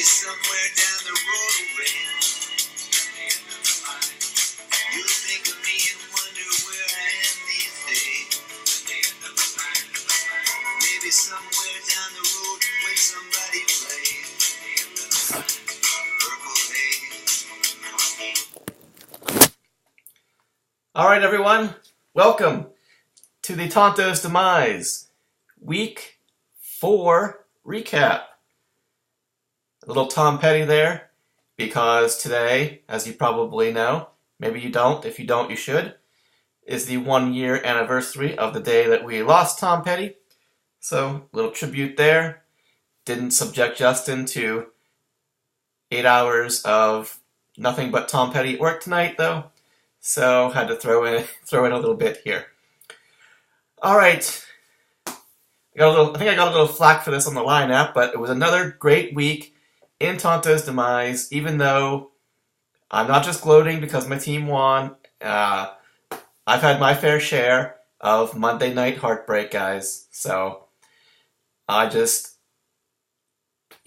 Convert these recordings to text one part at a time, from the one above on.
somewhere down the road away. You think of me and wonder where I am these days. Maybe somewhere down the road when somebody plays Purple Haze. All right, everyone, welcome to the Tonto's Demise Week 4 recap. A little Tom Petty there, because today, as you probably know, maybe you don't, if you don't, you should, is the 1-year anniversary of the day that we lost Tom Petty. So, little tribute there. Didn't subject Justin to 8 hours of nothing but Tom Petty at work tonight, though. So, had to throw in a little bit here. All right. I think I got a little flack for this on the Line app, but it was another great week in Tonto's Demise, even though I'm not just gloating because my team won. I've had my fair share of Monday night heartbreak, guys. So, you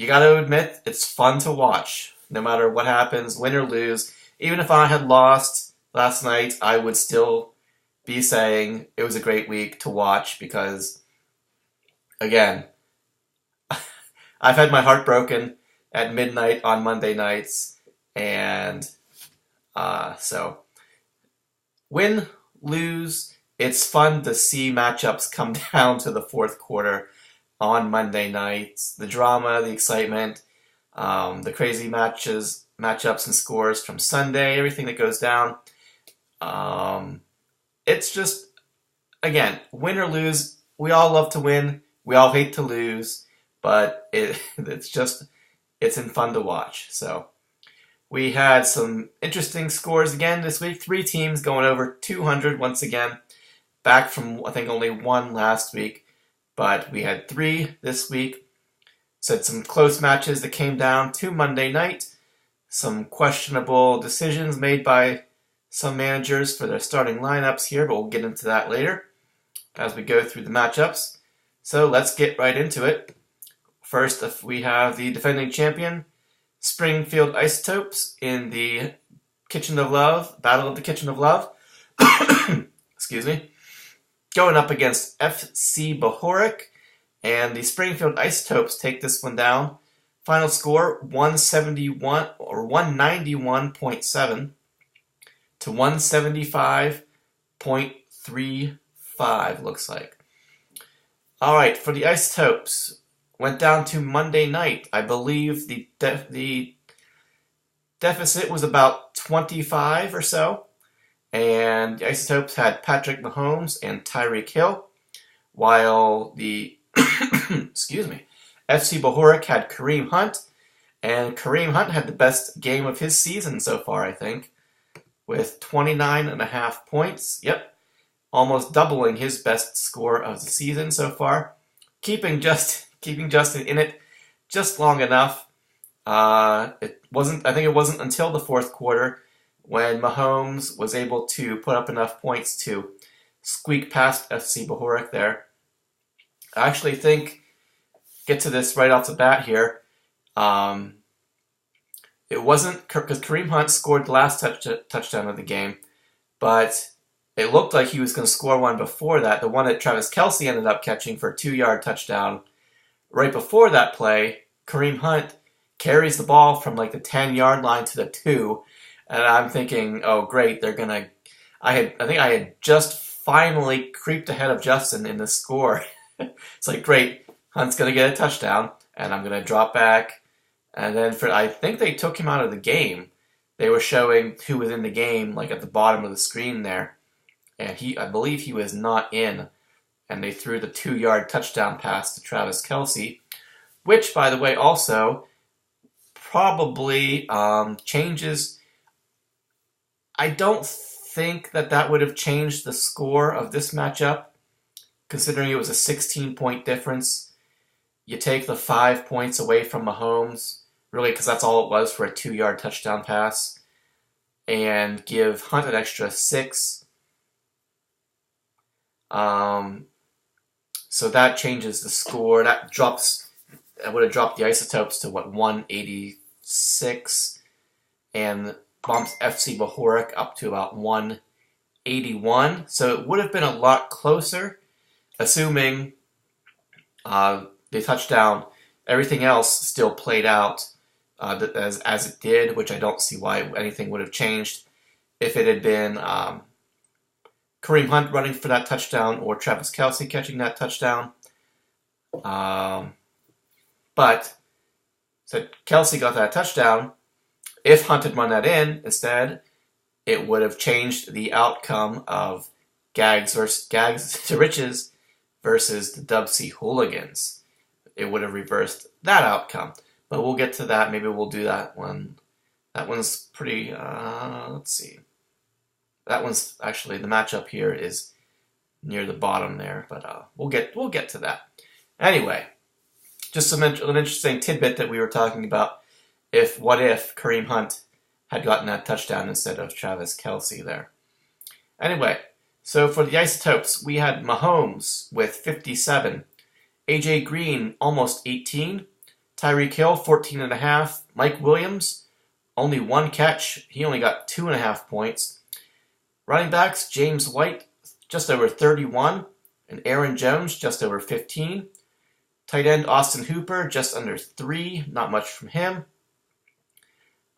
gotta admit, it's fun to watch, no matter what happens, win or lose. Even if I had lost last night, I would still be saying it was a great week to watch because, again, I've had my heart broken at midnight on Monday nights, and so win, lose, it's fun to see matchups come down to the fourth quarter on Monday nights. The drama, the excitement, the crazy matchups and scores from Sunday, everything that goes down. It's just, again, win or lose, we all love to win, we all hate to lose, but it's fun to watch. So we had some interesting scores again this week. 3 teams going over 200 once again, back from I think only 1 last week, but we had 3 this week. So had some close matches that came down to Monday night, some questionable decisions made by some managers for their starting lineups here, but we'll get into that later as we go through the matchups. So let's get right into it. First, if we have the defending champion, Springfield Isotopes, in the Kitchen of Love, Battle of the Kitchen of Love, excuse me, going up against FC Bohoric, and the Springfield Isotopes take this one down. Final score, 171 or 191.7 to 175.35, looks like. All right, for the Isotopes, went down to Monday night. I believe the deficit was about 25 or so, and the Isotopes had Patrick Mahomes and Tyreek Hill, while the excuse me, FC Bohoric had Kareem Hunt, and Kareem Hunt had the best game of his season so far, I think, with 29.5 points. Yep, almost doubling his best score of the season so far, keeping Justin in it just long enough. I think it wasn't until the fourth quarter when Mahomes was able to put up enough points to squeak past FC Bohoric there. I actually think, get to this right off the bat here, it wasn't, because Kareem Hunt scored the last touchdown of the game, but it looked like he was going to score one before that, the one that Travis Kelce ended up catching for a 2-yard touchdown. Right before that play, Kareem Hunt carries the ball from like the 10-yard line to the 2, and I'm thinking, oh great, they're gonna. I think I had just finally creeped ahead of Justin in the score. It's like, great, Hunt's gonna get a touchdown, and I'm gonna drop back, and then I think they took him out of the game. They were showing who was in the game, like at the bottom of the screen there, and I believe he was not in. And they threw the 2-yard touchdown pass to Travis Kelce, which, by the way, also probably changes. I don't think that would have changed the score of this matchup, considering it was a 16-point difference. You take the 5 points away from Mahomes, really, because that's all it was for a 2-yard touchdown pass, and give Hunt an extra 6. So that changes the score. That drops That would have dropped the Isotopes to 186, and bumped FC Bohoric up to about 181. So it would have been a lot closer, assuming the touchdown. Everything else still played out as it did, which I don't see why anything would have changed if it had been Kareem Hunt running for that touchdown or Travis Kelce catching that touchdown. But so Kelce got that touchdown. If Hunt had run that in instead, it would have changed the outcome of Gags to Riches versus the Dub C Hooligans. It would have reversed that outcome. But we'll get to that. Maybe we'll do that one. That one's pretty, let's see. That one's actually, the matchup here is near the bottom there, but we'll get to that. Anyway, just an interesting tidbit that we were talking about. What if Kareem Hunt had gotten that touchdown instead of Travis Kelce there? Anyway, so for the Isotopes, we had Mahomes with 57, AJ Green almost 18, Tyreek Hill 14.5, Mike Williams only 1 catch, he only got 2.5 points. Running backs, James White just over 31, and Aaron Jones just over 15. Tight end Austin Hooper just under 3, not much from him.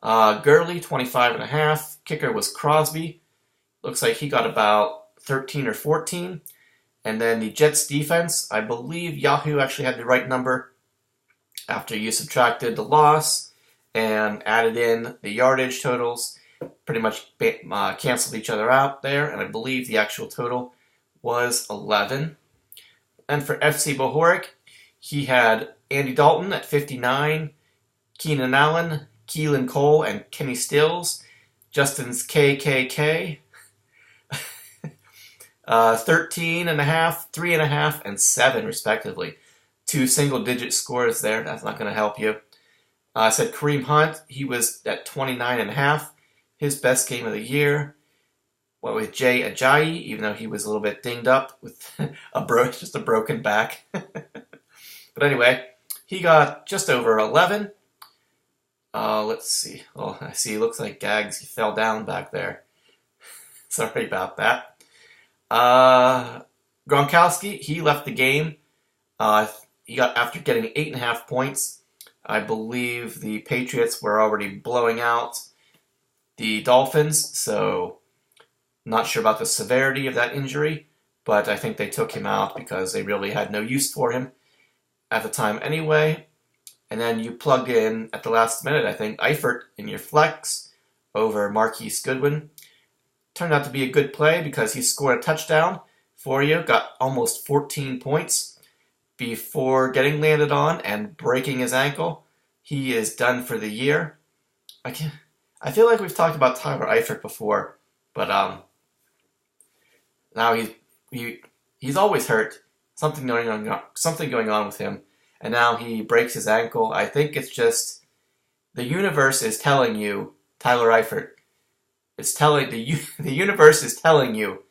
Gurley 25.5. Kicker was Crosby. Looks like he got about 13 or 14. And then the Jets defense, I believe Yahoo actually had the right number after you subtracted the loss and added in the yardage totals. Pretty much canceled each other out there, and I believe the actual total was 11. And for FC Bohoric, he had Andy Dalton at 59, Keenan Allen, Keelan Cole, and Kenny Stills, Justin's KKK, 13.5, 3.5, and 7 respectively. 2 single-digit scores there. That's not going to help you. I said Kareem Hunt, he was at 29.5, his best game of the year. What with Jay Ajayi, even though he was a little bit dinged up with just a broken back. But anyway, he got just over 11. Let's see. Oh, I see. It looks like Gags, he fell down back there. Sorry about that. Gronkowski, he left the game. He got after getting 8.5 points. I believe the Patriots were already blowing out the Dolphins, so not sure about the severity of that injury, but I think they took him out because they really had no use for him at the time anyway. And then you plugged in at the last minute, I think, Eifert in your flex over Marquise Goodwin. Turned out to be a good play because he scored a touchdown for you, got almost 14 points before getting landed on and breaking his ankle. He is done for the year. I feel like we've talked about Tyler Eifert before, but now he's always hurt. Something going on with him, and now he breaks his ankle. I think it's just the universe is telling you, Tyler Eifert. It's telling the universe is telling you,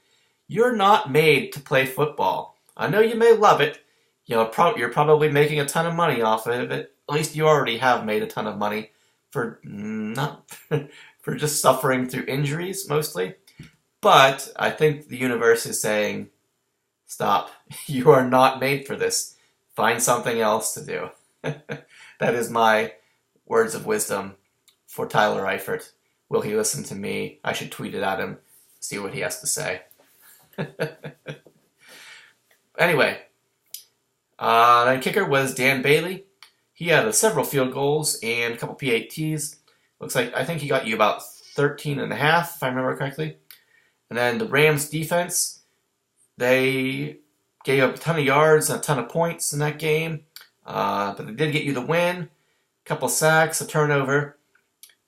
you're not made to play football. I know you may love it. You're probably making a ton of money off of it. At least you already have made a ton of money for just suffering through injuries mostly. But I think the universe is saying, stop. You are not made for this. Find something else to do. That is my words of wisdom for Tyler Eifert. Will he listen to me? I should tweet it at him, see what he has to say. Anyway, the kicker was Dan Bailey. He had several field goals and a couple PATs. Looks like, I think he got you about 13.5, if I remember correctly. And then the Rams defense, they gave up a ton of yards and a ton of points in that game. But they did get you the win. A couple sacks, a turnover.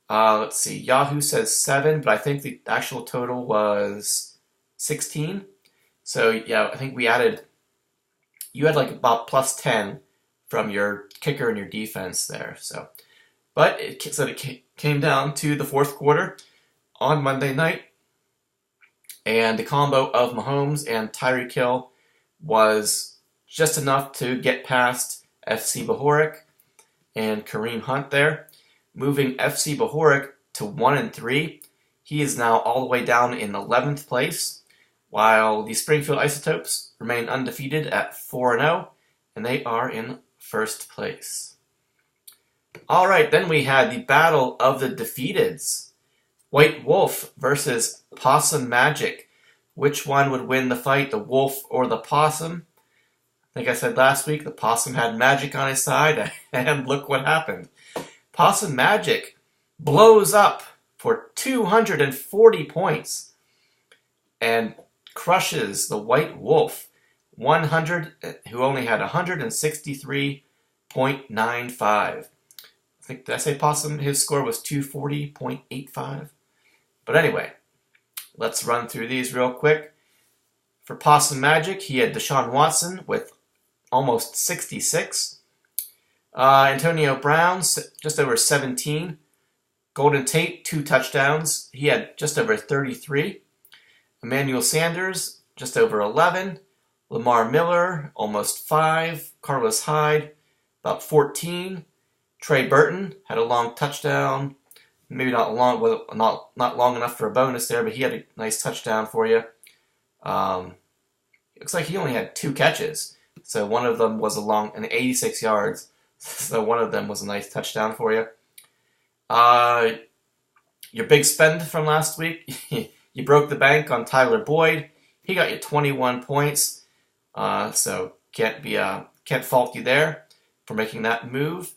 Let's see, Yahoo says 7, but I think the actual total was 16. So, yeah, I think you had like about plus 10 from your kicker and your defense there. But it came down to the fourth quarter on Monday night, and the combo of Mahomes and Tyreek Hill was just enough to get past FC Bohoric. and Kareem Hunt there, moving FC Bahoric to 1-3. He is now all the way down in 11th place, while the Springfield Isotopes remain undefeated at 4-0, and they are in first place. All right, then we had the Battle of the Defeateds. White Wolf versus Possum Magic. Which one would win the fight, the wolf or the possum? I think I said last week the possum had magic on his side, and look what happened. Possum Magic blows up for 240 points and crushes the White Wolf, who only had 163.95. Did I say Possum? His score was 240.85. But anyway, let's run through these real quick. For Possum Magic, he had Deshaun Watson with almost 66. Antonio Brown, just over 17. Golden Tate, 2 touchdowns. He had just over 33. Emmanuel Sanders, just over 11. Lamar Miller, almost 5. Carlos Hyde, about 14. Trey Burton had a long touchdown. Maybe not long enough for a bonus there, but he had a nice touchdown for you. It looks like he only had 2 catches. So one of them was an 86 yards. So one of them was a nice touchdown for you. Your big spend from last week, you broke the bank on Tyler Boyd. He got you 21 points. So can't fault you there for making that move.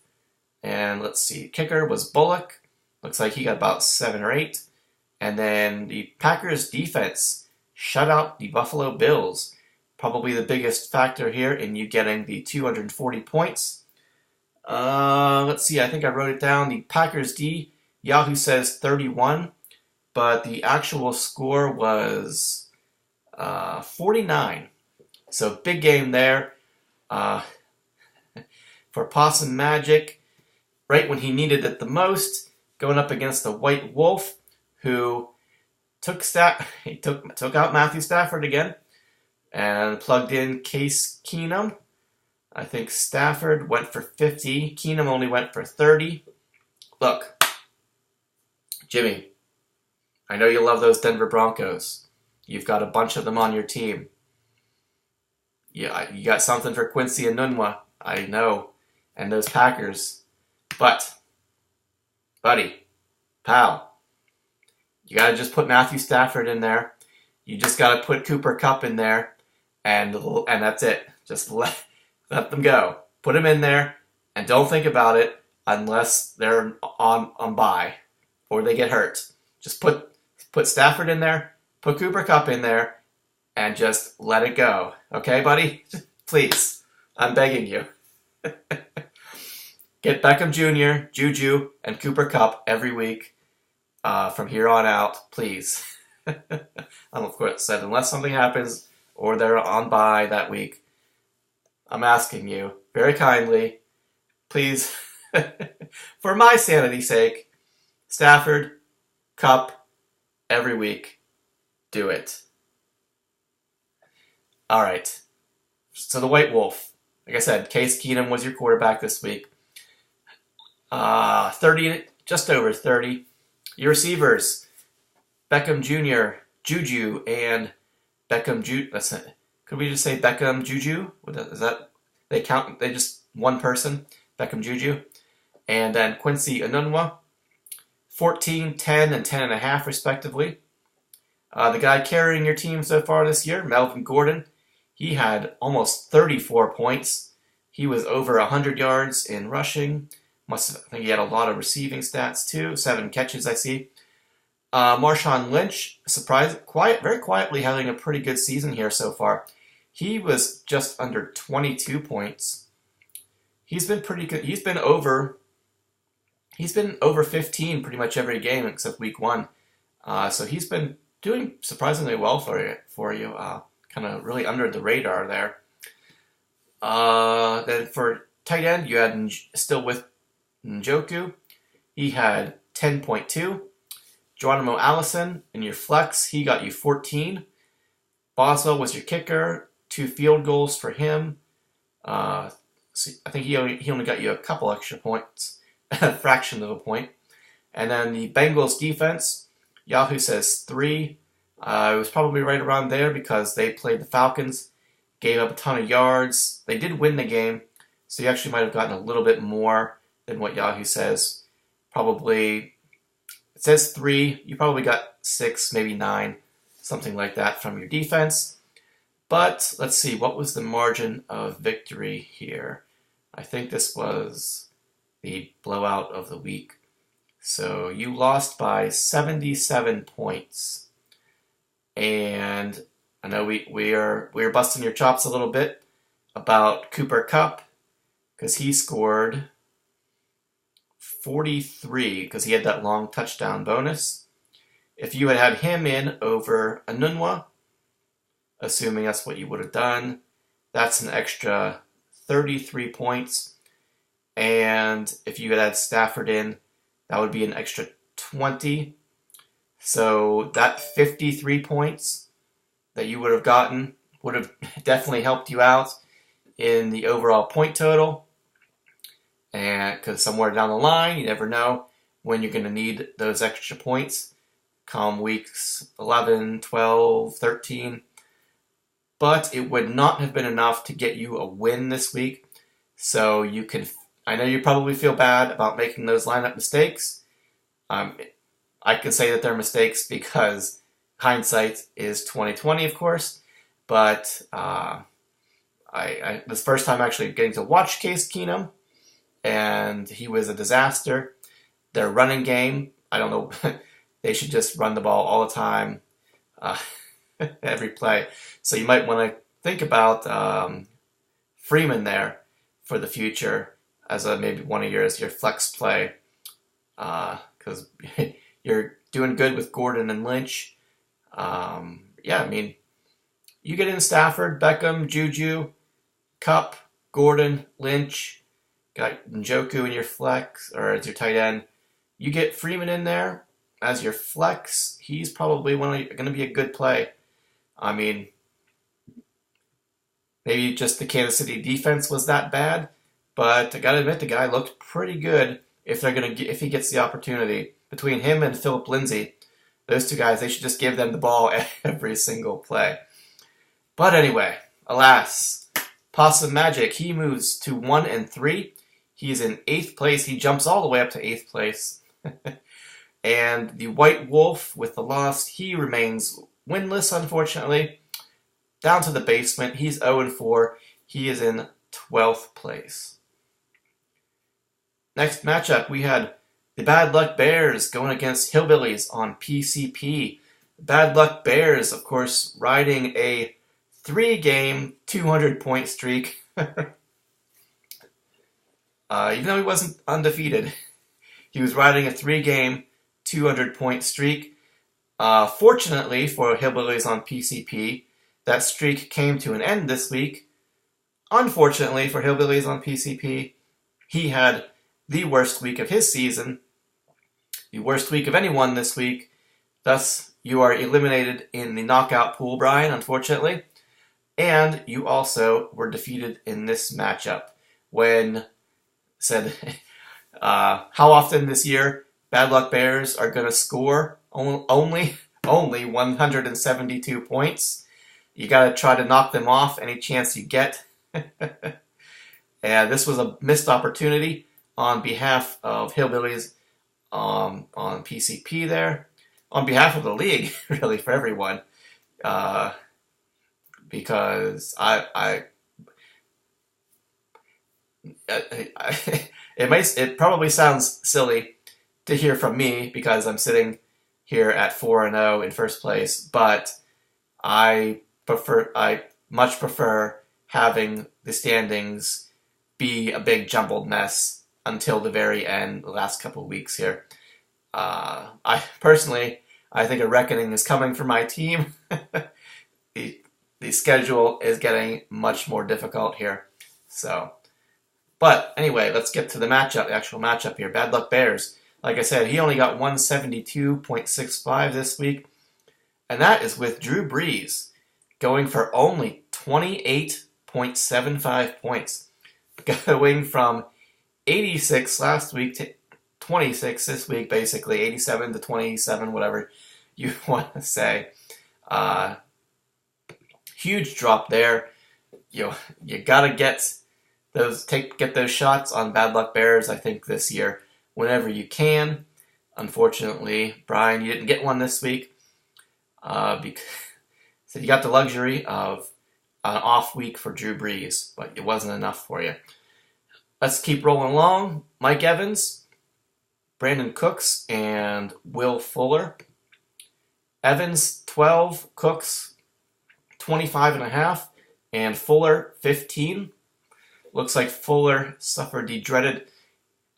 And let's see, kicker was Bullock. Looks like he got about 7 or 8. And then the Packers defense shut out the Buffalo Bills. Probably the biggest factor here in you getting the 240 points. Let's see, I think I wrote it down. The Packers D, Yahoo says 31, but the actual score was 49. So big game there for Possum Magic. Right when he needed it the most, going up against the White Wolf, who took out Matthew Stafford again and plugged in Case Keenum. I think Stafford went for 50. Keenum only went for 30. Look, Jimmy, I know you love those Denver Broncos. You've got a bunch of them on your team. Yeah, you got something for Quincy Enunwa, I know, and those Packers. But, buddy, pal, you got to just put Matthew Stafford in there. You just got to put Cooper Kupp in there, and that's it. Just let them go. Put them in there, and don't think about it unless they're on bye or they get hurt. Just put Stafford in there, put Cooper Kupp in there, and just let it go. Okay, buddy? Please. I'm begging you. Get Beckham Jr., Juju, and Cooper Kupp every week from here on out, please. Of course, said unless something happens or they're on bye that week, I'm asking you very kindly, please, for my sanity's sake, Stafford, Kupp, every week, do it. All right. So the White Wolf, like I said, Case Keenum was your quarterback this week. 30, just over 30. Your receivers, Beckham Jr., Juju, and Beckham Juju. Could we just say Beckham Juju? Is that they count? They just one person, Beckham Juju, and then Quincy Enunwa, 14, 10, and 10.5 respectively. The guy carrying your team so far this year, Melvin Gordon, he had almost 34 points. He was over 100 yards in rushing. I think he had a lot of receiving stats too. 7 catches, I see. Marshawn Lynch, very quietly having a pretty good season here so far. He was just under 22 points. He's been pretty good. He's been over 15 pretty much every game except week 1. So he's been doing surprisingly well for you. Kind of really under the radar there. Then for tight end, you had still with Njoku. He had 10.2. Geronimo Allison in your flex, he got you 14. Boswell was your kicker, 2 field goals for him. I think he only got you a couple extra points, a fraction of a point. And then the Bengals defense, Yahoo says 3. It was probably right around there because they played the Falcons, gave up a ton of yards. They did win the game, so you actually might have gotten a little bit more than what Yahoo says. Probably, it says 3. You probably got 6, maybe 9, something like that from your defense. But let's see, what was the margin of victory here? I think this was the blowout of the week. So you lost by 77 points. And I know we are busting your chops a little bit about Cooper Kupp because he scored 43 because he had that long touchdown bonus. If you had him in over Enunwa, assuming that's what you would have done, that's an extra 33 points. And if you had Stafford in, that would be an extra 20. So that 53 points that you would have gotten would have definitely helped you out in the overall point total. And because somewhere down the line, you never know when you're going to need those extra points come weeks 11, 12, 13. But it would not have been enough to get you a win this week. So you can, I know you probably feel bad about making those lineup mistakes. I can say that they're mistakes because hindsight is 20/20, of course. But this first time actually getting to watch Case Keenum, and he was a disaster. Their running game, I don't know, they should just run the ball all the time, every play. So you might want to think about Freeman there for the future as maybe one of your flex play, because you're doing good with Gordon and Lynch. Yeah, I mean, you get in Stafford, Beckham, Juju, Kupp, Gordon, Lynch, got Njoku in your flex, or as your tight end. You get Freeman in there as your flex. He's probably going to be a good play. I mean, maybe just the Kansas City defense was that bad, but I got to admit the guy looked pretty good if he gets the opportunity. Between him and Philip Lindsay, those two guys, they should just give them the ball every single play. But anyway, alas, Possum Magic, he moves to 1-3. He's in 8th place. He jumps all the way up to 8th place. And the White Wolf with the loss, he remains winless, unfortunately. Down to the basement. He's 0-4. He is in 12th place. Next matchup, we had the Bad Luck Bears going against Hillbillies on PCP. Bad Luck Bears, of course, riding a 3-game, 200-point streak. Even though he wasn't undefeated, he was riding a 3-game, 200-point streak. Fortunately for Hillbillies on PCP, that streak came to an end this week. Unfortunately for Hillbillies on PCP, he had the worst week of his season, the worst week of anyone this week. Thus, you are eliminated in the knockout pool, Brian, unfortunately. And you also were defeated in this matchup when said, how often this year Bad Luck Bears are going to score only 172 points. You got to try to knock them off any chance you get. And this was a missed opportunity on behalf of Hillbillies on PCP there. On behalf of the league, really, for everyone. Because it probably sounds silly to hear from me because I'm sitting here at 4-0 in first place, but I much prefer having the standings be a big jumbled mess until the very end, the last couple of weeks here. I think a reckoning is coming for my team. The schedule is getting much more difficult here. But anyway, let's get to the actual matchup here. Bad Luck Bears. Like I said, he only got 172.65 this week. And that is with Drew Brees going for only 28.75 points. going from 86 last week to 26 this week, basically 87 to 27, whatever you want to say. Huge drop there. You gotta get those shots on Bad Luck Bears, I think, this year whenever you can. Unfortunately, Brian, you didn't get one this week. So you got the luxury of an off week for Drew Brees, but it wasn't enough for you. Let's keep rolling along. Mike Evans, Brandon Cooks, and Will Fuller. Evans, 12. Cooks, 25.5. And Fuller, 15. Looks like Fuller suffered the dreaded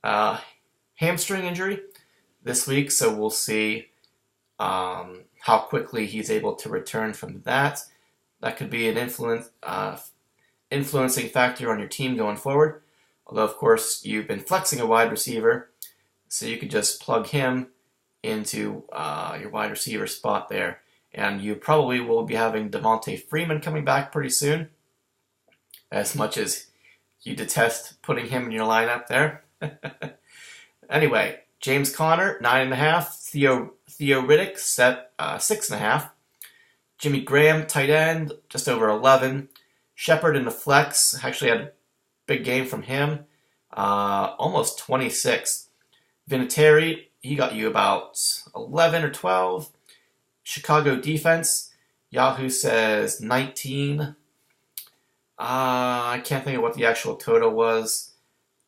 hamstring injury this week, so we'll see how quickly he's able to return from that. That could be an influencing factor on your team going forward. Although, of course, you've been flexing a wide receiver, so you could just plug him into your wide receiver spot there. And you probably will be having Devontae Freeman coming back pretty soon, as much as you detest putting him in your lineup there. Anyway, James Conner, 9.5. Theo Riddick, 6.5. Jimmy Graham, tight end, just over 11. Shepard in the flex, actually had a big game from him, almost 26. Vinatieri, he got you about 11 or 12. Chicago defense, Yahoo says 19. I can't think of what the actual total was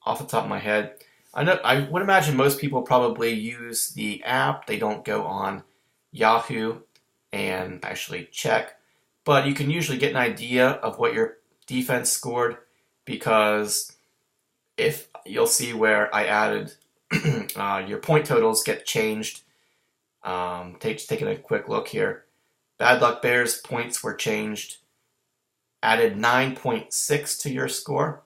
off the top of my head. I would imagine most people probably use the app. They don't go on Yahoo and actually check. But you can usually get an idea of what your defense scored, because if you'll see where I added your point totals get changed. Taking a quick look here. Bad Luck Bears points were changed. Added 9.6 to your score.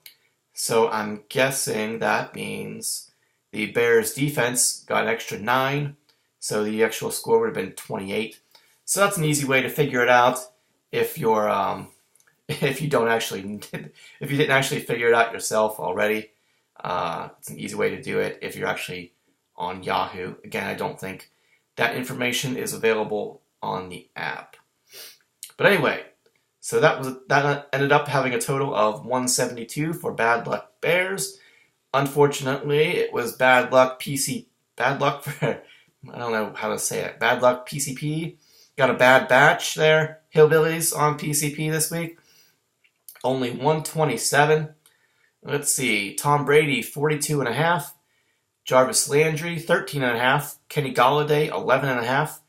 So I'm guessing that means the Bears defense got an extra 9. So the actual score would have been 28. So that's an easy way to figure it out if you're if you didn't actually figure it out yourself already. It's an easy way to do it if you're actually on Yahoo. Again, I don't think that information is available on the app. But anyway, so that ended up having a total of 172 for Bad Luck Bears. Unfortunately, it was bad luck for I don't know how to say it. Bad luck PCP. Got a bad batch there. Hillbillies on PCP this week. Only 127. Let's see. Tom Brady, 42.5. Jarvis Landry, 13.5. Kenny Golladay, 11.5.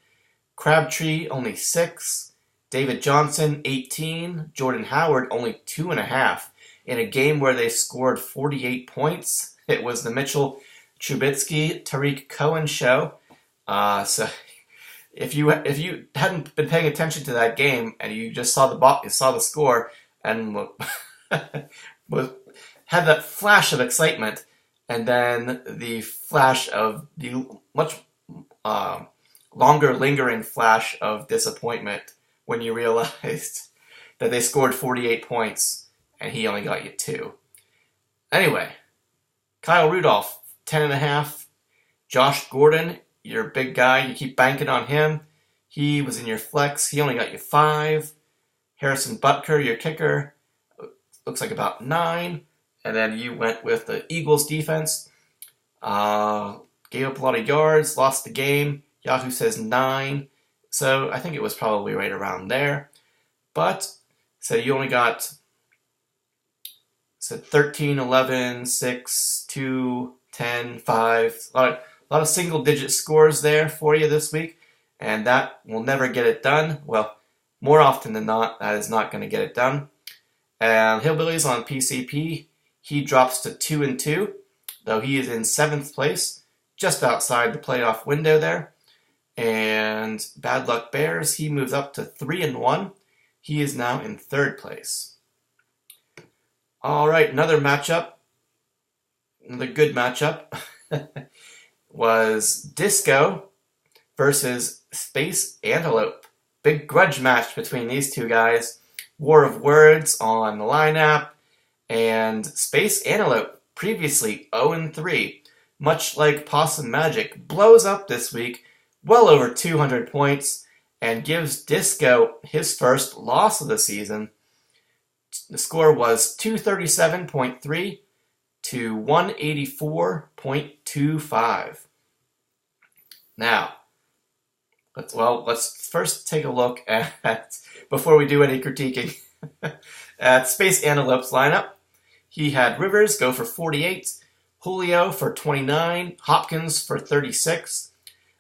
Crabtree, only 6. David Johnson, 18. Jordan Howard, only 2.5. In a game where they scored 48 points, it was the Mitchell Trubisky, Tariq Cohen show. So if you hadn't been paying attention to that game and you just saw the score and had that flash of excitement, and then the flash of the much longer lingering flash of disappointment when you realized that they scored 48 points and he only got you 2. Anyway, Kyle Rudolph, 10.5. Josh Gordon, your big guy, you keep banking on him. He was in your flex. He only got you 5. Harrison Butker, your kicker, looks like about 9. And then you went with the Eagles defense. Gave up a lot of yards, lost the game. Yahoo says 9. So I think it was probably right around there. But, so you only got 13, 11, 6, 2, 10, 5. A lot of single-digit scores there for you this week. And that will never get it done. Well, more often than not, that is not going to get it done. And Hillbillies on PCP, he drops to 2-2, though he is in 7th place, just outside the playoff window there. And Bad Luck Bears, he moves up to 3-1. He is now in 3rd place. All right, another good matchup, was Disco versus Space Antelope. Big grudge match between these two guys. War of words on the line app. And Space Antelope, previously 0-3, much like Possum Magic, blows up this week, well over 200 points, and gives Disco his first loss of the season. The score was 237.3 to 184.25. Now, let's first take a look at, before we do any critiquing, at Space Antelope's lineup. He had Rivers go for 48, Julio for 29, Hopkins for 36,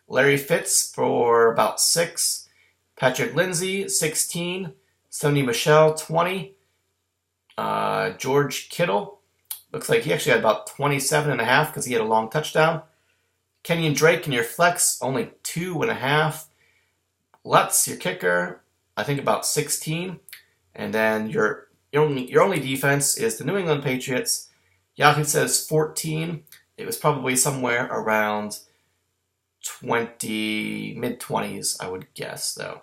Larry Fitz for about 6, Patrick Lindsay 16, Sony Michel 20, George Kittle, looks like he actually had about 27.5 because he had a long touchdown. Kenyon Drake in your flex, only 2.5. Lutz, your kicker, I think about 16. And then your only defense is the New England Patriots. Yahoo says 14. It was probably somewhere around 20, mid-20s, I would guess, though.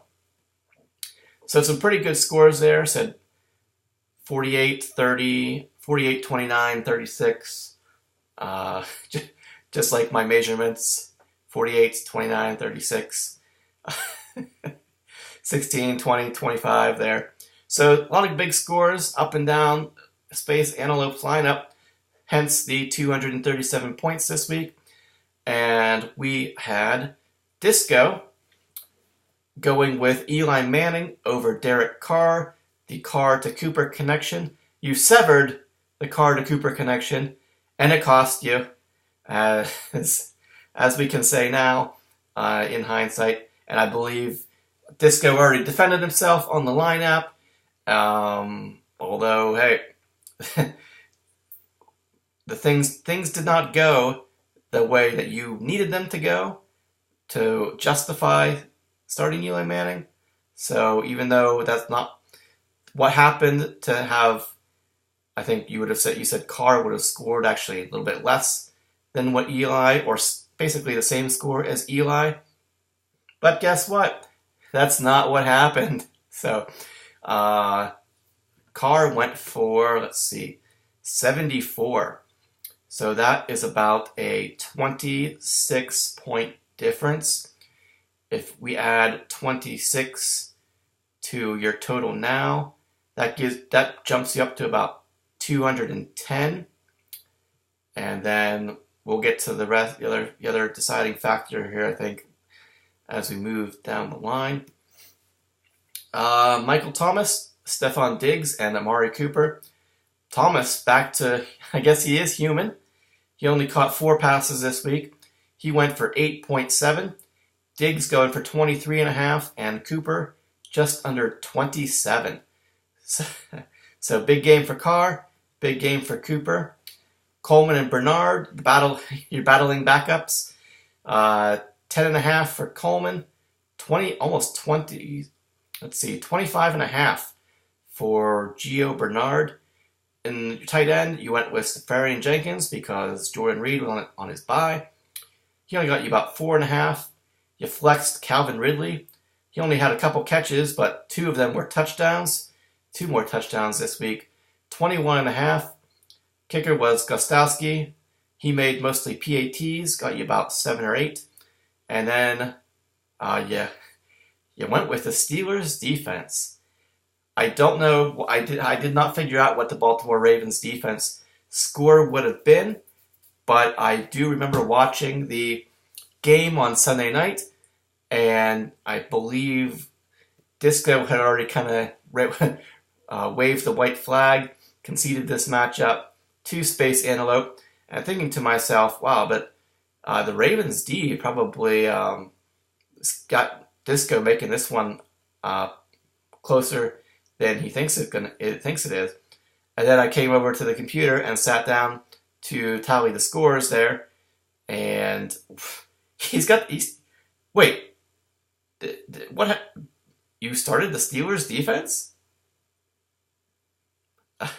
So some pretty good scores there. Said 48, 30, 48, 29, 36. Just like my measurements. 48, 29, 36. 16, 20, 25 there. So a lot of big scores up and down Space Antelope's lineup, hence the 237 points this week. And we had Disco going with Eli Manning over Derek Carr, the Carr to Cooper connection. You severed the Carr to Cooper connection, and it cost you, as we can say now in hindsight. And I believe Disco already defended himself on the lineup. Although, hey, the things did not go the way that you needed them to go to justify starting Eli Manning. So even though that's not what happened to have, I think you said Carr would have scored actually a little bit less than what Eli, or basically the same score as Eli. But guess what? That's not what happened. So, Carr went for, 74. So that is about a 26-point difference. If we add 26 to your total now, that jumps you up to about 210. And then we'll get to the other deciding factor here, I think, as we move down the line. Michael Thomas, Stephon Diggs, and Amari Cooper. Thomas back to, I guess he is human. He only caught 4 passes this week. He went for 8.7. Diggs going for 23.5, and Cooper just under 27. So big game for Carr, big game for Cooper. Coleman and Bernard, you're battling backups. 10.5 for Coleman, 25.5 for Gio Bernard. In your tight end, you went with Safarian Jenkins because Jordan Reed was on his bye. He only got you about 4.5. You flexed Calvin Ridley. He only had a couple catches, but 2 of them were touchdowns. 2 more touchdowns this week. 21.5. Kicker was Gostowski. He made mostly PATs, got you about 7 or 8. And then, you went with the Steelers defense. I don't know. I did not figure out what the Baltimore Ravens defense score would have been, but I do remember watching the game on Sunday night, and I believe Disco had already kind of waved the white flag, conceded this matchup to Space Antelope, and thinking to myself, wow, but the Ravens D probably got Disco making this one closer than he thinks it is. And then I came over to the computer and sat down to tally the scores there, and wait, what? You started the Steelers defense? I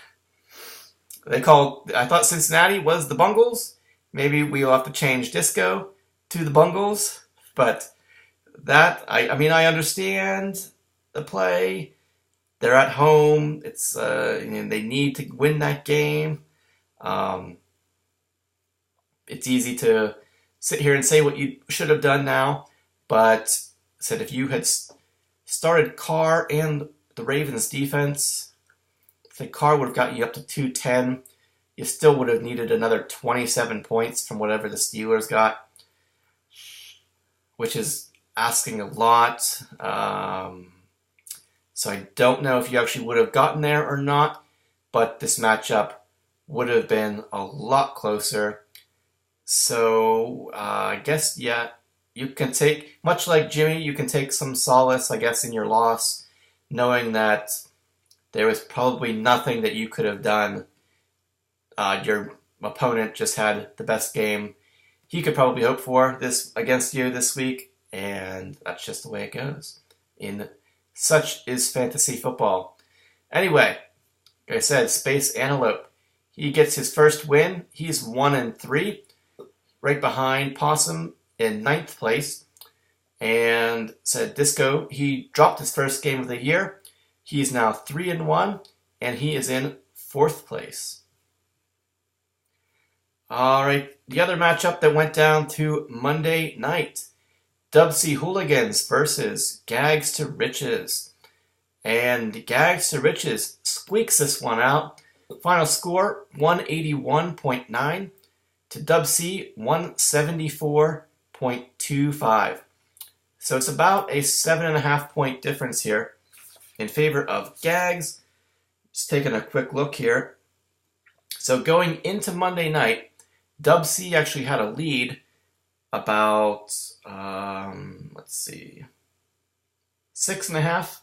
thought Cincinnati was the Bungles. Maybe we'll have to change Disco to the Bungles, but that I understand the play. they're at home. It's they need to win that game. Um, it's easy to sit here and say what you should have done now, but said if you had started Carr and the Ravens defense, the Carr would have got you up to 210. You still would have needed another 27 points from whatever the Steelers got, which is asking a lot. So I don't know if you actually would have gotten there or not, but this matchup would have been a lot closer. So I guess, yeah, you can take, much like Jimmy, you can take some solace, I guess, in your loss, knowing that there was probably nothing that you could have done. Your opponent just had the best game he could probably hope for this against you this week, and that's just the way it goes. Such is fantasy football. Anyway, like I said, Space Antelope. He gets his first win. He's 1-3, right behind Possum in 9th place. And said Disco, he dropped his first game of the year. He's now 3-1, and he is in 4th place. All right, the other matchup that went down to Monday night. Dubsy Hooligans versus Gags to Riches. And Gags to Riches squeaks this one out. Final score, 181.9 to Dubsy, 174.25. So it's about a 7.5 point difference here in favor of Gags. Just taking a quick look here. So going into Monday night, Dubsy actually had a lead about, 6.5.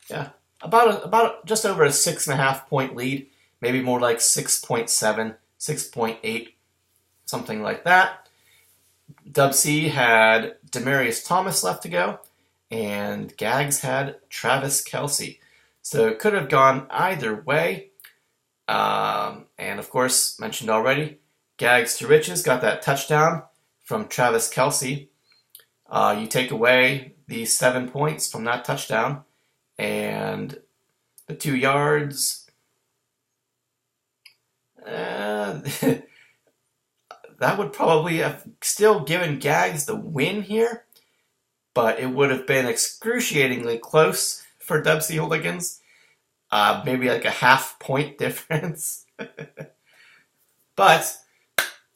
Yeah, about just over a 6.5 point lead, maybe more like 6.7, 6.8, something like that. Dubsy had Demarius Thomas left to go, and Gags had Travis Kelce. So it could have gone either way. And of course, mentioned already, Gags to Riches got that touchdown from Travis Kelce. You take away the 7 points from that touchdown, and the 2 yards. That would probably have still given Gags the win here, but it would have been excruciatingly close for Dubsy Hooligans. Maybe like a half point difference. But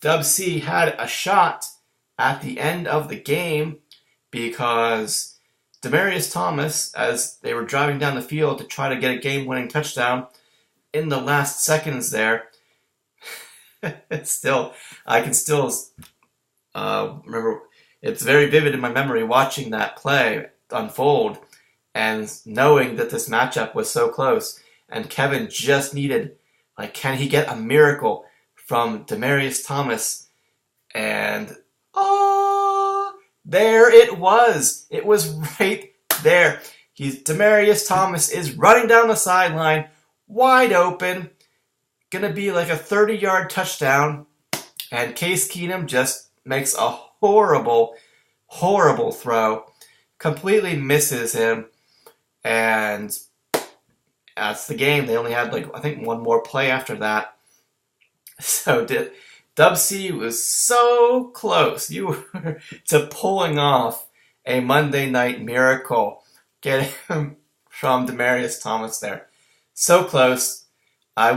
Dubsy had a shot at the end of the game because Demarius Thomas, as they were driving down the field to try to get a game-winning touchdown, in the last seconds there, I can still remember. It's very vivid in my memory watching that play unfold and knowing that this matchup was so close. And Kevin just needed, can he get a miracle from Demarius Thomas? And there it was. It was right there. Demarius Thomas is running down the sideline, wide open, gonna be like a 30-yard touchdown, and Case Keenum just makes a horrible, horrible throw, completely misses him, and that's the game. They only had I think one more play after that. So Dubsy was so close to pulling off a Monday night miracle, getting him from Demarius Thomas there. So close. I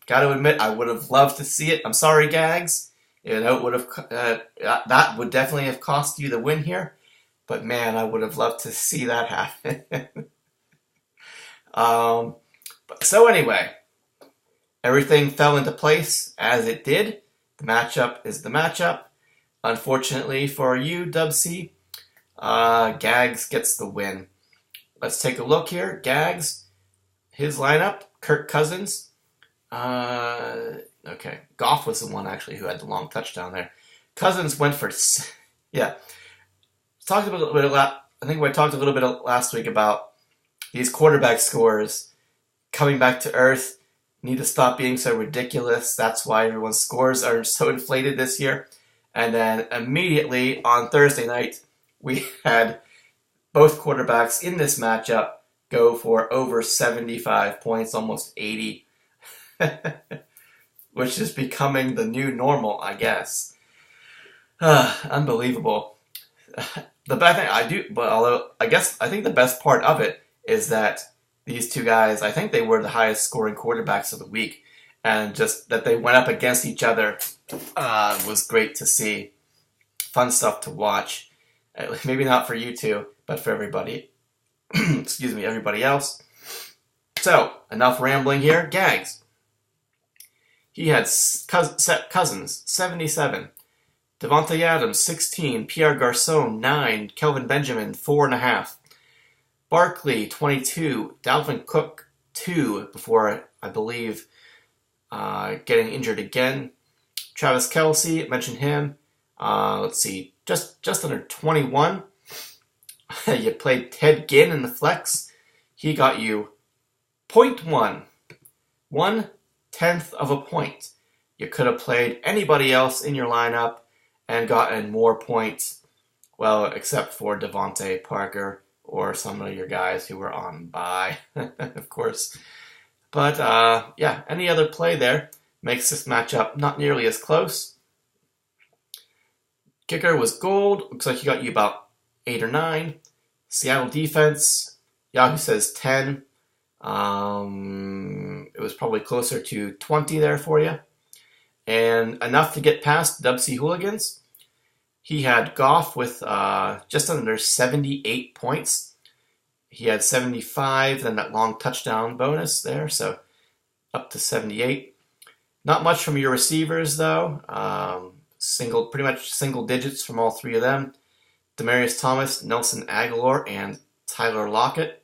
got to admit, I would have loved to see it. I'm sorry, Gags. It would have that would definitely have cost you the win here. But man, I would have loved to see that happen. So anyway, everything fell into place as it did. The matchup is the matchup. Unfortunately for you, Dubsy, Gags gets the win. Let's take a look here. Gags, his lineup, Kirk Cousins. Okay, Goff was the one actually who had the long touchdown there. Cousins went for, yeah. I think we talked a little bit last week about these quarterback scores coming back to earth. Need to stop being so ridiculous. That's why everyone's scores are so inflated this year. And then immediately on Thursday night, we had both quarterbacks in this matchup go for over 75 points, almost 80, which is becoming the new normal, I guess. Unbelievable. The bad thing I think the best part of it is that these two guys, I think they were the highest scoring quarterbacks of the week, and just that they went up against each other was great to see. Fun stuff to watch. Maybe not for you two, but for everybody. Excuse me, everybody else. So, enough rambling here. Gags. He had Cousins, 77. Devontae Adams, 16. Pierre Garçon, 9. Kelvin Benjamin, 4.5. Barkley, 22. Dalvin Cook, 2, before, I believe, getting injured again. Travis Kelce, mentioned him. Let's see, just under 21. You played Ted Ginn in the flex. He got you 0.1. 1/10 of a point. You could have played anybody else in your lineup and gotten more points, well, except for Devontae Parker or some of your guys who were on bye, of course. But, yeah, any other play there makes this matchup not nearly as close. Kicker was gold. Looks like he got you about 8 or 9. Seattle defense, Yahoo says 10. It was probably closer to 20 there for you. And enough to get past Dub C Hooligans. He had Goff with just under 78 points. He had 75, then that long touchdown bonus there, so up to 78. Not much from your receivers, though. Pretty much single digits from all three of them. Demaryius Thomas, Nelson Aguilar, and Tyler Lockett.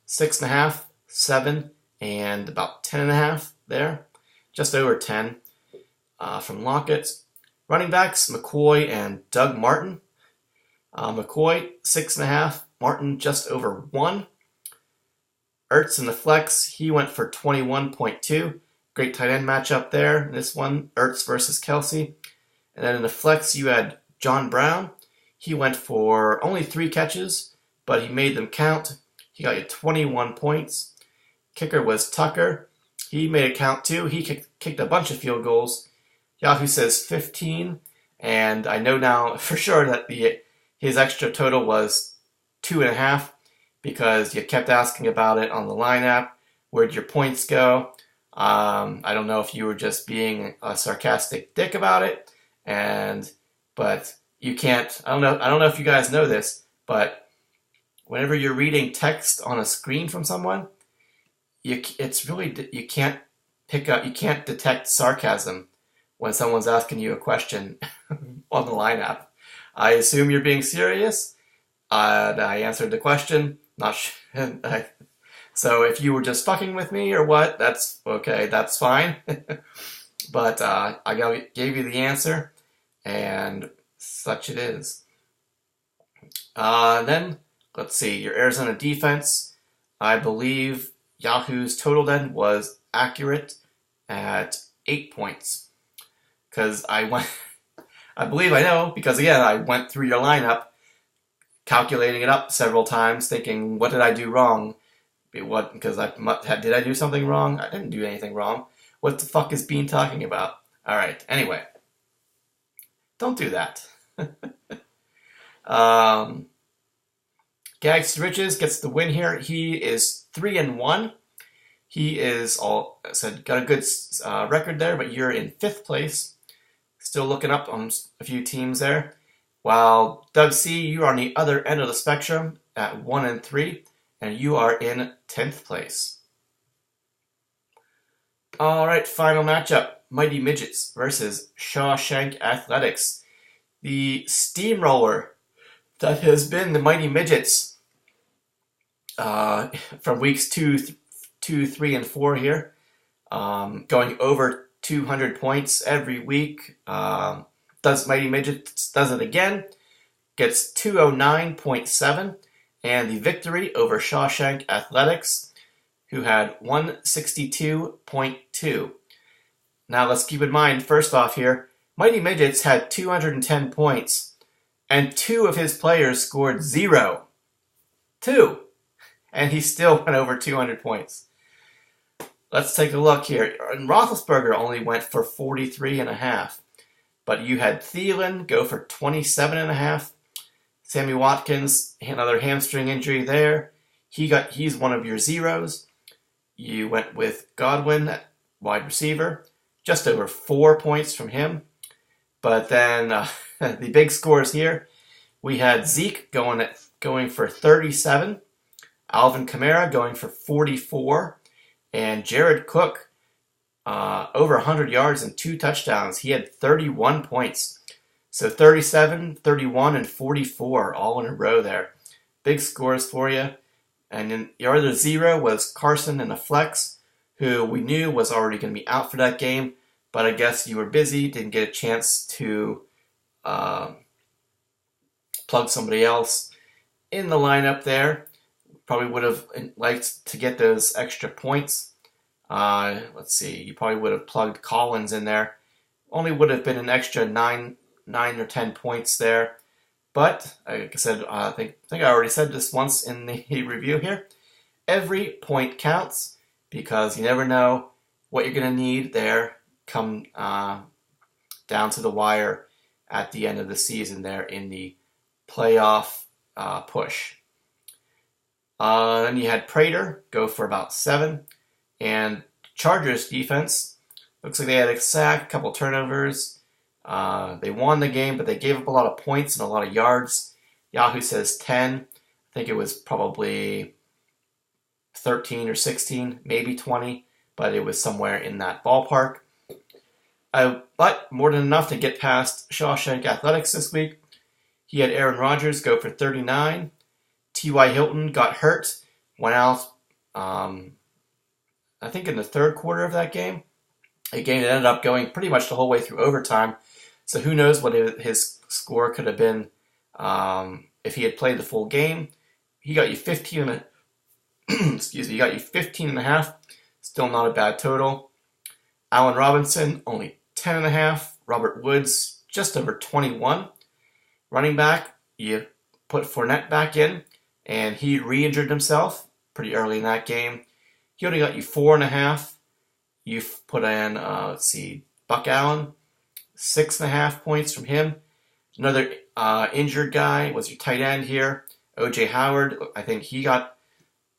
6.5, 7, and about 10.5 there. Just over 10 from Lockett. Running backs, McCoy and Doug Martin. McCoy, 6.5. Martin, just over 1. Ertz in the flex, he went for 21.2. Great tight end matchup there. This one, Ertz versus Kelce. And then in the flex, you had John Brown. He went for only 3 catches, but he made them count. He got you 21 points. Kicker was Tucker. He made it count too. He kicked a bunch of field goals. Yahoo says 15, and I know now for sure that his extra total was 2.5 because you kept asking about it on the line app. Where'd your points go? I don't know if you were just being a sarcastic dick about it, but you can't. I don't know if you guys know this, but whenever you're reading text on a screen from someone, you can't detect sarcasm when someone's asking you a question on the line app. I assume you're being serious. I answered the question. Not sure. So if you were just fucking with me or what, that's okay. That's fine. But I gave you the answer, and such it is. Then, let's see. Your Arizona defense, I believe Yahoo's total then was accurate at 8 points. Because I know, because again, I went through your lineup, calculating it up several times, thinking, what did I do wrong? Because did I do something wrong? I didn't do anything wrong. What the fuck is Bean talking about? Alright, anyway. Don't do that. Gags to Riches gets the win here. He is 3-1. He is got a good record there, but you're in 5th place. Still looking up on a few teams there. While Dub C, you are on the other end of the spectrum at 1-3, and you are in 10th place. Alright, final matchup. Mighty Midgets versus Shawshank Athletics. The steamroller that has been the Mighty Midgets from weeks 2, 3, and 4 here. Going over 200 points every week. Mighty Midgets does it again. Gets 209.7. And the victory over Shawshank Athletics, who had 162.2. Now let's keep in mind, first off here, Mighty Midgets had 210 points, and 2 of his players scored 0. 2. and he still went over 200 points. Let's take a look here. And Roethlisberger only went for 43.5. But you had Thielen go for 27.5. Sammy Watkins, another hamstring injury there. He's one of your zeros. You went with Godwin, wide receiver, just over 4 points from him. But then the big scores here, we had Zeke going for 37, Alvin Kamara going for 44, and Jared Cook over 100 yards and 2 touchdowns. He had 31 points. So 37, 31, and 44 all in a row there. Big scores for you. And then your other zero was Carson in the flex, who we knew was already going to be out for that game, but I guess you were busy, didn't get a chance to plug somebody else in the lineup there. Probably would have liked to get those extra points. Let's see, you probably would have plugged Collins in there. Only would have been an extra 9 or 10 points there. But, like I said, I think I already said this once in the review here. Every point counts because you never know what you're going to need there come down to the wire at the end of the season there in the playoff push. Then you had Prater go for about 7. And Chargers defense, looks like they had a sack, a couple turnovers. They won the game, but they gave up a lot of points and a lot of yards. Yahoo says 10. I think it was probably 13 or 16, maybe 20, but it was somewhere in that ballpark. But more than enough to get past Shawshank Athletics this week. He had Aaron Rodgers go for 39. T.Y. Hilton got hurt, went out, I think in the third quarter of that game. A game that ended up going pretty much the whole way through overtime. So who knows what his score could have been if he had played the full game. He got you 15 excuse me, he got you 15.5. Still not a bad total. Allen Robinson, only 10.5. Robert Woods, just over 21. Running back, you put Fournette back in, and he re-injured himself pretty early in that game. He only got you 4.5. You've put in, Buck Allen, 6.5 points from him. Another injured guy was your tight end here, O.J. Howard. I think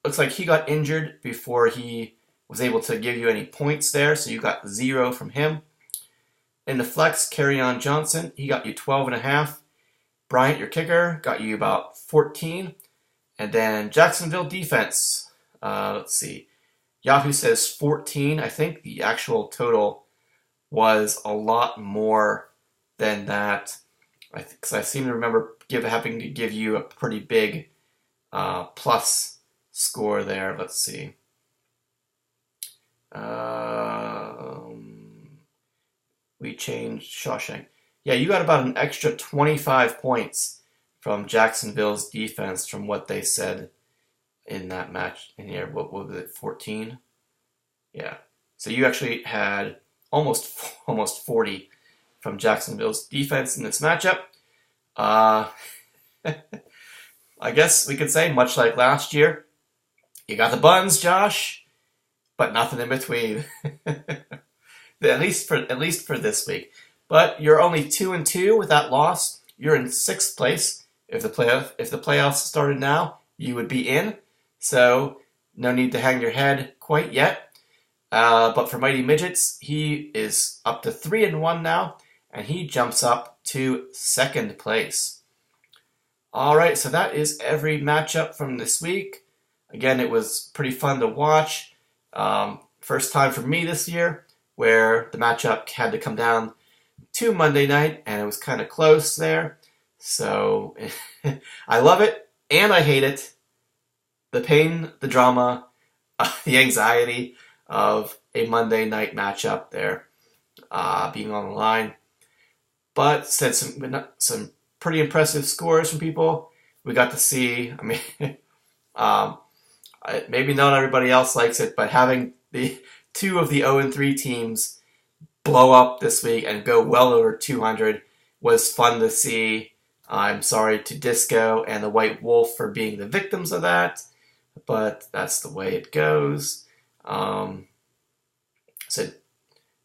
looks like he got injured before he was able to give you any points there, so you got 0 from him. In the flex, Kerryon Johnson, he got you 12.5. Bryant, your kicker, got you about 14. And then Jacksonville defense, Yahoo says 14. I think the actual total was a lot more than that. Because I seem to remember having to give you a pretty big plus score there. Let's see. We changed Shawshank. Yeah, you got about an extra 25 points from Jacksonville's defense from what they said in that match in here. What was it, 14? Yeah. So you actually had almost 40 from Jacksonville's defense in this matchup. I guess we could say, much like last year, you got the buns, Josh, but nothing in between. at least for this week. But you're only 2-2 with that loss. You're in 6th place. If the playoffs started now, you would be in. So no need to hang your head quite yet. But for Mighty Midgets, he is up to 3-1 now, and he jumps up to 2nd place. All right, so that is every matchup from this week. Again, it was pretty fun to watch. First time for me this year where the matchup had to come down to Monday night, and it was kind of close there. So I love it, and I hate it. The pain, the drama, the anxiety of a Monday night matchup there being on the line. But said some pretty impressive scores from people. We got to see, maybe not everybody else likes it, but having the 2 of the 0-3 teams blow up this week and go well over 200 was fun to see. I'm sorry to Disco and the White Wolf for being the victims of that, but that's the way it goes. So a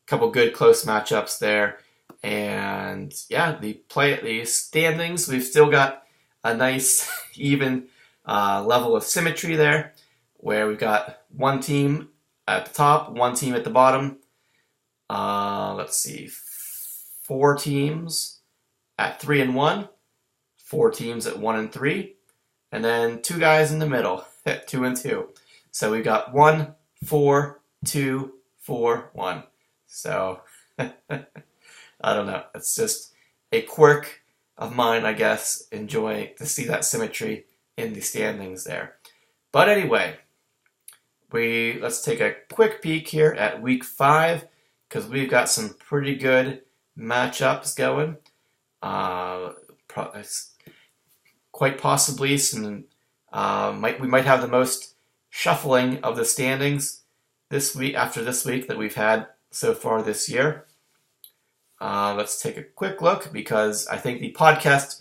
couple good close matchups there. And yeah, the standings, we've still got a nice even level of symmetry there, where we've got one team at the top, one team at the bottom. Let's see, 4 teams at 3-1, 4 teams at 1-3, and then 2 guys in the middle at 2-2. So we've got 1, 4, 2, 4, 1. So I don't know. It's just a quirk of mine, I guess, enjoying to see that symmetry in the standings there. But anyway, let's take a quick peek here at week 5, because we've got some pretty good matchups going. Quite possibly some we might have the most shuffling of the standings this week that we've had so far this year. Let's take a quick look, because I think the podcast,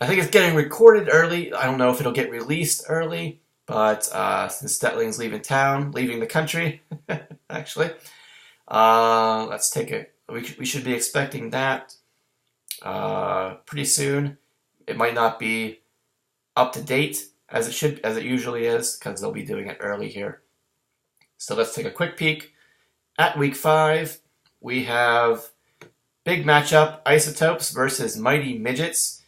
it's getting recorded early. I don't know if it'll get released early, but since Detling's leaving the country, actually, let's take we should be expecting that pretty soon. It might not be up to date as it usually is, because they'll be doing it early here. So let's take a quick peek at week 5. We have big matchup, Isotopes versus Mighty Midgets.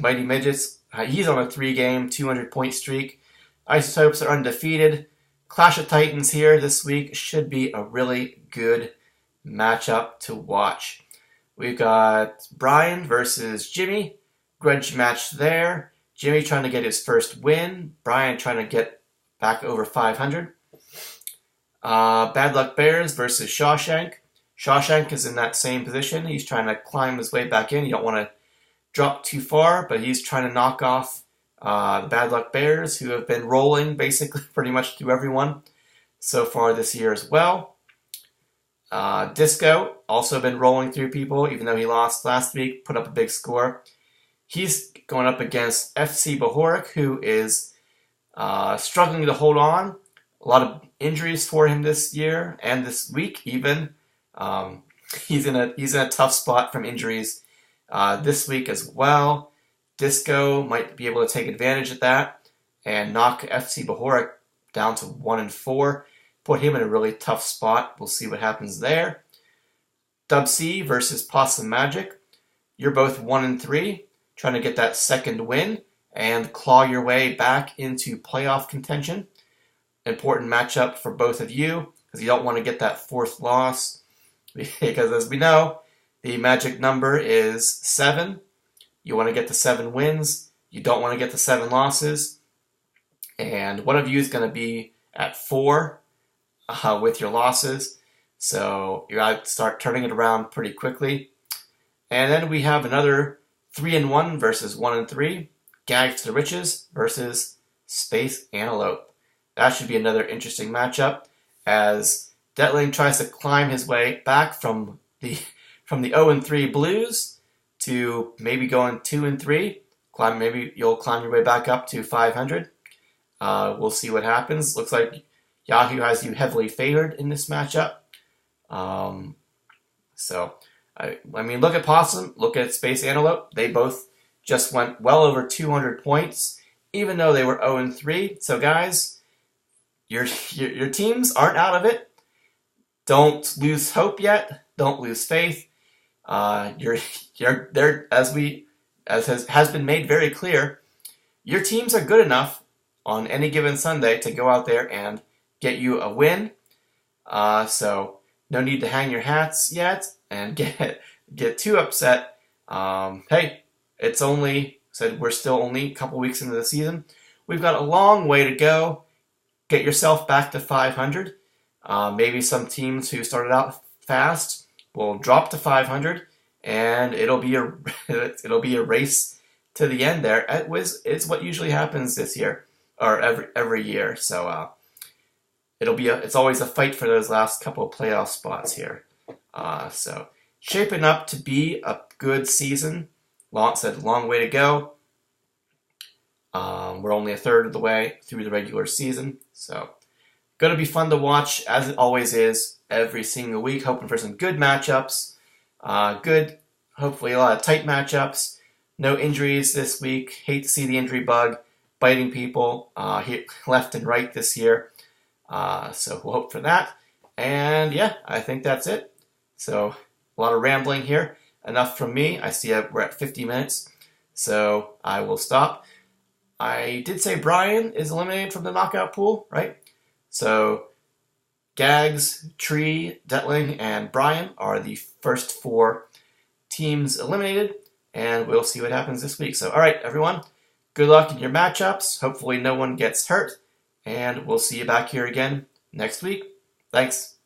Mighty Midgets, he's on a 3-game, 200-point streak. Isotopes are undefeated. Clash of Titans here this week should be a really good matchup to watch. We've got Brian versus Jimmy. Grudge match there. Jimmy trying to get his first win. Brian trying to get back over 500. Bad Luck Bears versus Shawshank. Shawshank is in that same position. He's trying to climb his way back in. You don't want to drop too far, but he's trying to knock off the Bad Luck Bears, who have been rolling basically pretty much through everyone so far this year as well. Disco also been rolling through people, even though he lost last week, put up a big score. He's going up against FC Bahorik, who is struggling to hold on. A lot of injuries for him this year and this week even. He's in a tough spot from injuries this week as well. Disco might be able to take advantage of that and knock FC Bahorik down to 1-4. Put him in a really tough spot. We'll see what happens there. Dub C versus Possum Magic. You're both 1-3, trying to get that second win and claw your way back into playoff contention. Important matchup for both of you, because you don't want to get that 4th loss. Because as we know, the magic number is 7. You want to get to 7 wins. You don't want to get to 7 losses. And one of you is going to be at 4 with your losses. So you got to start turning it around pretty quickly. And then we have another 3-1 versus 1-3. Gags to the Riches versus Space Antelope. That should be another interesting matchup, as Detling tries to climb his way back from the 0-3 Blues to maybe going 2-3. Maybe you'll climb your way back up to 500. We'll see what happens. Looks like Yahoo has you heavily favored in this matchup. Look at Possum, look at Space Antelope. They both just went well over 200 points, even though they were 0-3. So guys, your teams aren't out of it. Don't lose hope yet. Don't lose faith. There, as has been made very clear, your teams are good enough on any given Sunday to go out there and get you a win. So no need to hang your hats yet and get too upset. Hey, we're still only a couple weeks into the season. We've got a long way to go. Get yourself back to 500. Maybe some teams who started out fast will drop to 500, and it'll be a race to the end there. It's what usually happens this year or every year. So it's always a fight for those last couple of playoff spots here. So shaping up to be a good season. Long way to go. We're only a third of the way through the regular season, so going to be fun to watch, as it always is, every single week. Hoping for some good matchups, hopefully a lot of tight matchups. No injuries this week. Hate to see the injury bug biting people left and right this year. So we'll hope for that. And yeah, I think that's it. So a lot of rambling here. Enough from me. I see we're at 50 minutes, so I will stop. I did say Brian is eliminated from the knockout pool, right? So Gags, Tree, Detling, and Brian are the first 4 teams eliminated, and we'll see what happens this week. So, all right, everyone, good luck in your matchups. Hopefully no one gets hurt, and we'll see you back here again next week. Thanks.